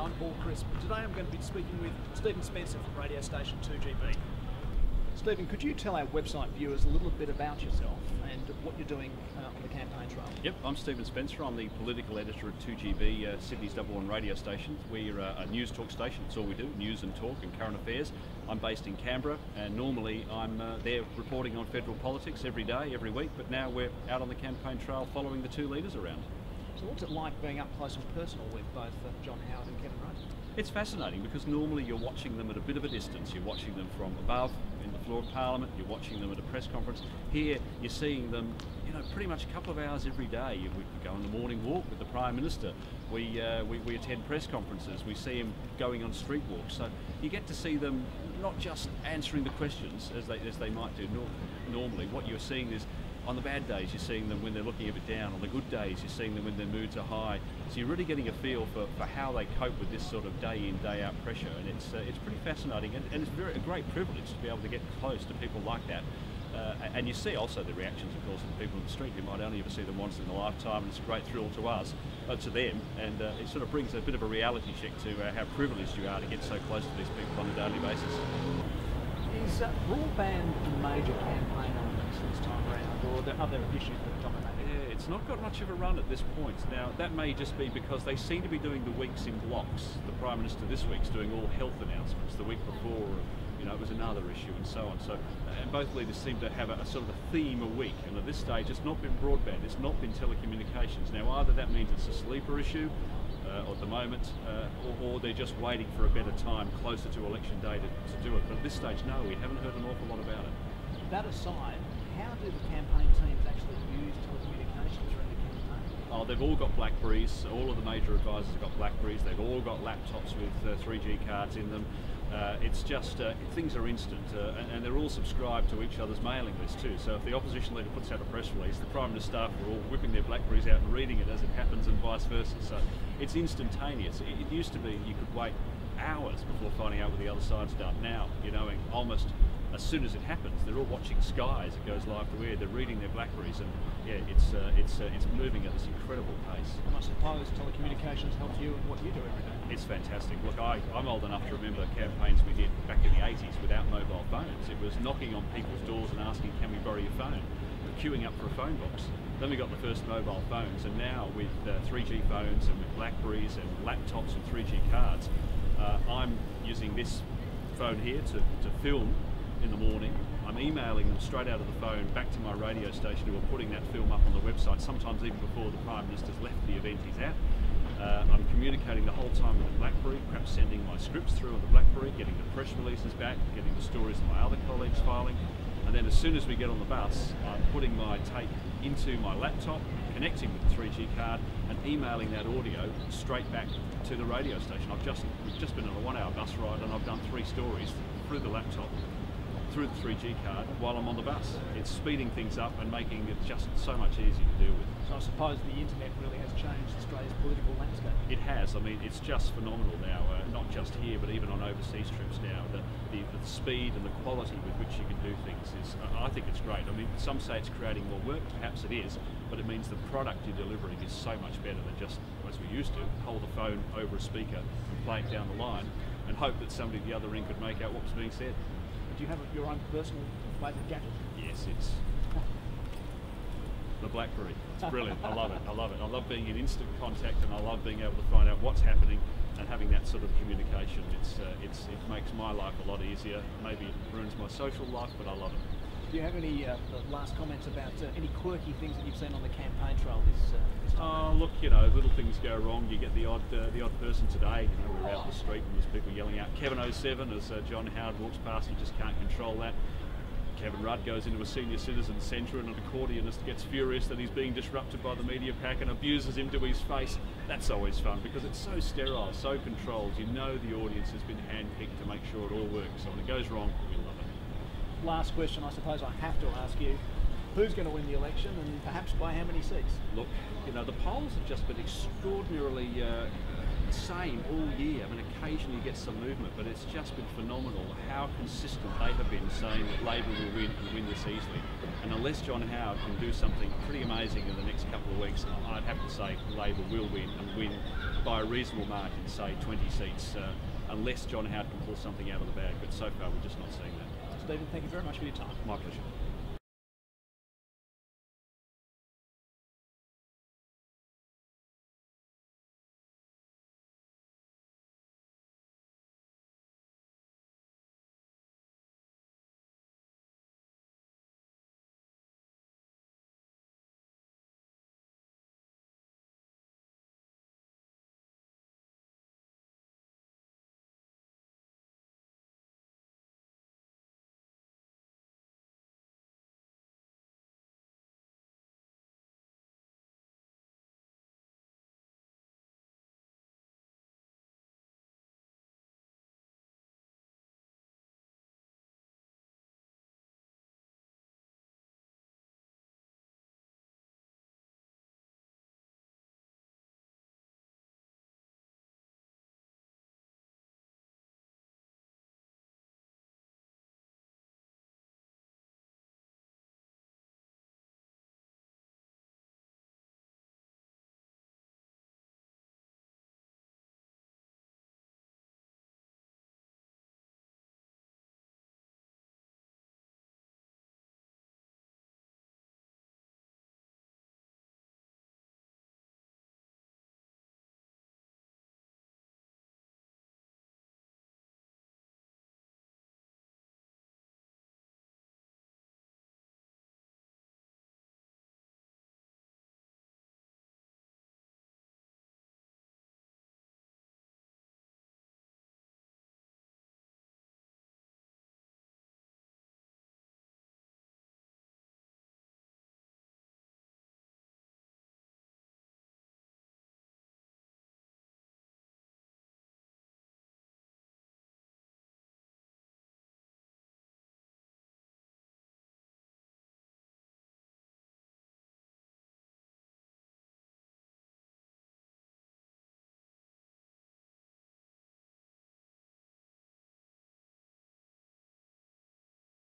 I'm Paul Crisp. Today I'm going to be speaking with Stephen Spencer from radio station 2GB. Stephen, could you tell our website viewers a little bit about yourself and what you're doing on the campaign trail? Yep, I'm Stephen Spencer. I'm the political editor at 2GB, Sydney's #1 radio station. We're a news talk station. That's all we do, news and talk and current affairs. I'm based in Canberra, and normally I'm there reporting on federal politics every day, every week, but now we're out on the campaign trail following the two leaders around. So what's it like being up close and personal with both John Howard and Kevin Rudd? It's fascinating because normally you're watching them at a bit of a distance. You're watching them from above in the floor of Parliament, you're watching them at a press conference. Here you're seeing them, pretty much a couple of hours every day. We go on the morning walk with the Prime Minister. We attend press conferences. We see him going on street walks. So you get to see them not just answering the questions as they might do normally. What you're seeing is, on the bad days, you're seeing them when they're looking a bit down. On the good days, you're seeing them when their moods are high. So you're really getting a feel for how they cope with this sort of day in, day out pressure. And it's pretty fascinating, and it's a great privilege to be able to get close to people like that. And you see also the reactions, of course, of the people in the street who might only ever see them once in a lifetime, and it's a great thrill to us, to them, and it sort of brings a bit of a reality check to how privileged you are to get so close to these people on a daily basis. Is broadband a major campaign element this time around, or are there other issues that dominate? Yeah, it's not got much of a run at this point. Now, that may just be because they seem to be doing the weeks in blocks. The Prime Minister this week's doing all health announcements. The week before, it was another issue, and so on. So, and both leaders seem to have a sort of a theme a week, and at this stage it's not been broadband, it's not been telecommunications. Now, either that means it's a sleeper issue at the moment, or they're just waiting for a better time closer to election day to do it. But at this stage, no, we haven't heard an awful lot about it. That aside, how do the campaign teams actually use telecommunications during the campaign? Oh, they've all got BlackBerries. All of the major advisors have got BlackBerries. They've all got laptops with 3G cards in them. It's just, things are instant, and they're all subscribed to each other's mailing list too. So if the opposition leader puts out a press release, the Prime Minister staff are all whipping their BlackBerries out and reading it as it happens, and vice versa. So it's instantaneous. It used to be you could wait hours before finding out what the other side's done. Now, almost as soon as it happens, they're all watching Sky as it goes live to air. They're reading their BlackBerries, and yeah, it's moving at this incredible pace. And I suppose telecommunications helps you in what you do every day. It's fantastic. Look, I'm old enough to remember campaigns we did back in the 80s without mobile phones. It was knocking on people's doors and asking, can we borrow your phone? Queuing up for a phone box. Then we got the first mobile phones, and now with 3G phones and with BlackBerries and laptops and 3G cards, I'm using this phone here to film in the morning. I'm emailing them straight out of the phone back to my radio station, who are putting that film up on the website, sometimes even before the Prime Minister's left the event he's at. I'm communicating the whole time with the BlackBerry, perhaps sending my scripts through on the BlackBerry, getting the press releases back, getting the stories of my other colleagues filing, and then as soon as we get on the bus, I'm putting my tape into my laptop, connecting with the 3G card, and emailing that audio straight back to the radio station. We've just been on a 1-hour bus ride, and I've done 3 stories through the laptop, through the 3G card, while I'm on the bus. It's speeding things up and making it just so much easier to deal with. So I suppose the internet really has changed Australia's political landscape. It has. I mean, it's just phenomenal now, not just here, but even on overseas trips now. The speed and the quality with which you can do things is, I think it's great. I mean, some say it's creating more work, perhaps it is, but it means the product you're delivering is so much better than just, as we used to, hold the phone over a speaker and play it down the line and hope that somebody at the other end could make out what was being said. Do you have your own personal favourite gadget? Yes, it's the BlackBerry. It's brilliant. I love it. I love it. I love being in instant contact, and I love being able to find out what's happening and having that sort of communication. It makes my life a lot easier. Maybe it ruins my social life, but I love it. Do you have any last comments about any quirky things that you've seen on the campaign trail this time? Oh, look, little things go wrong. You get the odd person today. We're out in the street and there's people yelling out Kevin 07 as John Howard walks past. You just can't control that. Kevin Rudd goes into a senior citizen centre, and an accordionist gets furious that he's being disrupted by the media pack and abuses him to his face. That's always fun because it's so sterile, so controlled. You know the audience has been handpicked to make sure it all works. So when it goes wrong, we love it. Last question, I suppose I have to ask you, who's going to win the election, and perhaps by how many seats? Look, the polls have just been extraordinarily same all year. I mean, occasionally you get some movement, but it's just been phenomenal how consistent they have been saying that Labor will win and win this easily. And unless John Howard can do something pretty amazing in the next couple of weeks, I'd have to say Labor will win and win by a reasonable margin, say 20 seats, unless John Howard can pull something out of the bag. But so far we're just not seeing that. Stephen, thank you very much for your time. My pleasure.